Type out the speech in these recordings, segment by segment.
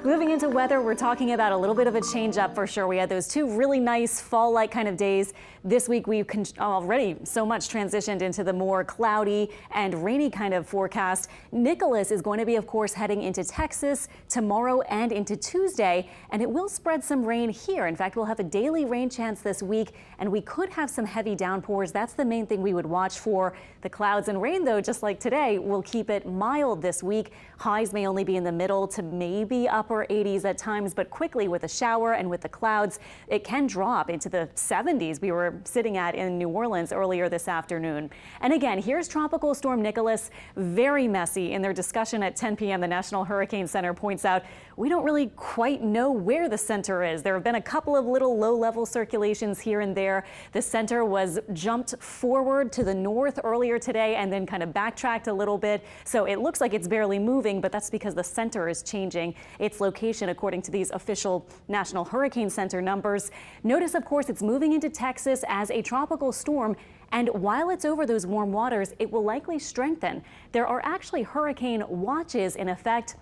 Moving into weather, we're talking about a little bit of a change up for sure. We had those two really nice fall-like kind of days. This week we've already so much transitioned into the more cloudy and rainy kind of forecast. Nicholas is going to be, of course, heading into Texas tomorrow and into Tuesday, and it will spread some rain here. In fact, we'll have a daily rain chance this week, and we could have some heavy downpours. That's the main thing we would watch for. The clouds and rain, though, just like today, will keep it mild this week. Highs may only be in the middle to maybe upper 80s at times, but quickly with a shower and with the clouds, it can drop into the 70s we were sitting at in New Orleans earlier this afternoon. And again, here's Tropical Storm Nicholas, very messy. In their discussion at 10 p.m., the National Hurricane Center points out we don't really quite know where the center is. There have been a couple of little low-level circulations here and there. The center was jumped forward to the north earlier today and then kind of backtracked a little bit. So it looks like it's barely moving, but that's because the center is changing its location according to these official National Hurricane Center numbers. Notice, of course, it's moving into Texas as a tropical storm. And while it's over those warm waters, it will likely strengthen. There are actually hurricane watches in effect,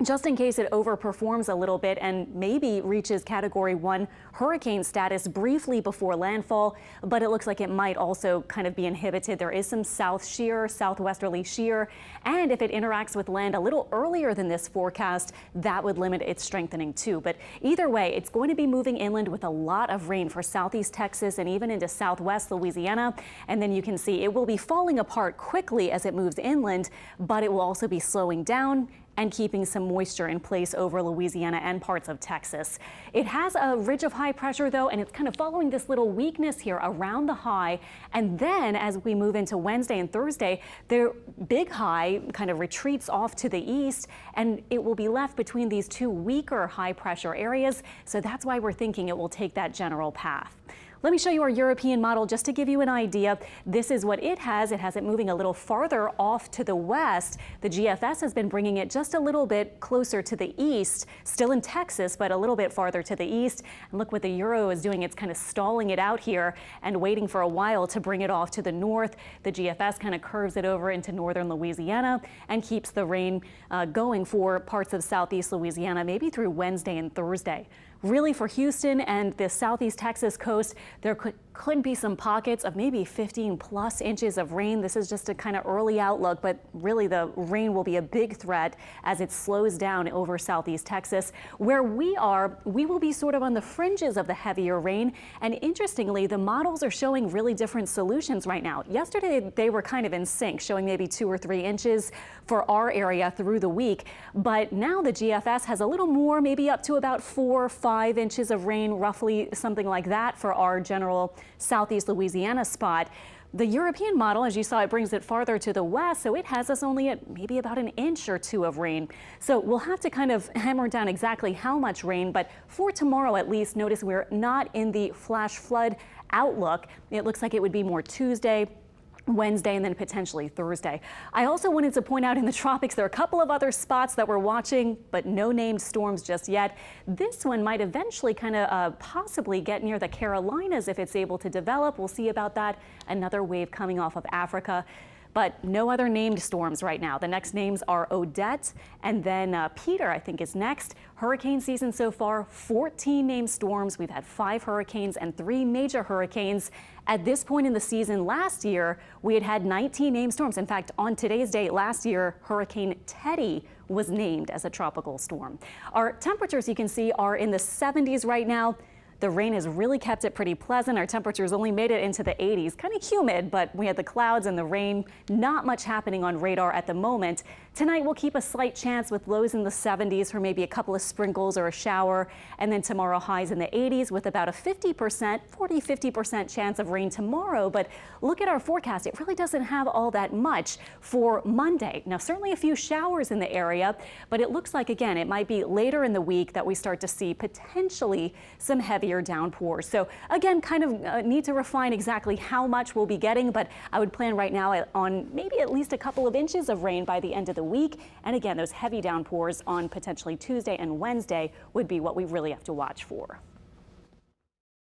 just in case it overperforms a little bit and maybe reaches Category 1 hurricane status briefly before landfall, but it looks like it might also kind of be inhibited. There is some southwesterly shear, and if it interacts with land a little earlier than this forecast, that would limit its strengthening too. But either way, it's going to be moving inland with a lot of rain for southeast Texas and even into southwest Louisiana. And then you can see it will be falling apart quickly as it moves inland, but it will also be slowing down and keeping some moisture in place over Louisiana and parts of Texas. It has a ridge of high pressure, though, and it's kind of following this little weakness here around the high. And then as we move into Wednesday and Thursday, their big high kind of retreats off to the east, and it will be left between these two weaker high pressure areas. So that's why we're thinking it will take that general path. Let me show you our European model just to give you an idea. This is what it has. It has it moving a little farther off to the west. The GFS has been bringing it just a little bit closer to the east, still in Texas, but a little bit farther to the east. And look what the Euro is doing. It's kind of stalling it out here and waiting for a while to bring it off to the north. The GFS kind of curves it over into northern Louisiana and keeps the rain going for parts of southeast Louisiana, maybe through Wednesday and Thursday. Really, for Houston and the southeast Texas coast, there could be some pockets of maybe 15+ inches of rain. This is just a kind of early outlook, but really the rain will be a big threat as it slows down over southeast Texas. Where we are, we will be sort of on the fringes of the heavier rain. And interestingly, the models are showing really different solutions right now. Yesterday, they were kind of in sync, showing maybe 2 or 3 inches for our area through the week. But now the GFS has a little more, maybe up to about 4 or 5 inches of rain, roughly something like that for our general southeast Louisiana spot. The European model, as you saw, it brings it farther to the west, so it has us only at maybe about 1 inch or 2 of rain. So we'll have to kind of hammer down exactly how much rain, but for tomorrow at least, notice we're not in the flash flood outlook. It looks like it would be more Tuesday, Wednesday, and then potentially Thursday. I also wanted to point out in the tropics, there are a couple of other spots that we're watching, but no named storms just yet. This one might eventually kind of possibly get near the Carolinas if it's able to develop. We'll see about that. Another wave coming off of Africa. But no other named storms right now. The next names are Odette and then Peter, I think, is next. Hurricane season so far, 14 named storms. We've had 5 hurricanes and 3 major hurricanes. At this point in the season last year, we had 19 named storms. In fact, on today's date last year, Hurricane Teddy was named as a tropical storm. Our temperatures, you can see, are in the 70s right now. The rain has really kept it pretty pleasant. Our temperatures only made it into the 80s. Kind of humid, but we had the clouds and the rain. Not much happening on radar at the moment. Tonight we'll keep a slight chance with lows in the 70s for maybe a couple of sprinkles or a shower. And then tomorrow highs in the 80s with about a 40-50% chance of rain tomorrow. But look at our forecast. It really doesn't have all that much for Monday. Now, certainly a few showers in the area, but it looks like, again, it might be later in the week that we start to see potentially some heavy downpours. So again, kind of need to refine exactly how much we'll be getting, but I would plan right now on maybe at least a couple of inches of rain by the end of the week. And again, those heavy downpours on potentially Tuesday and Wednesday would be what we really have to watch for.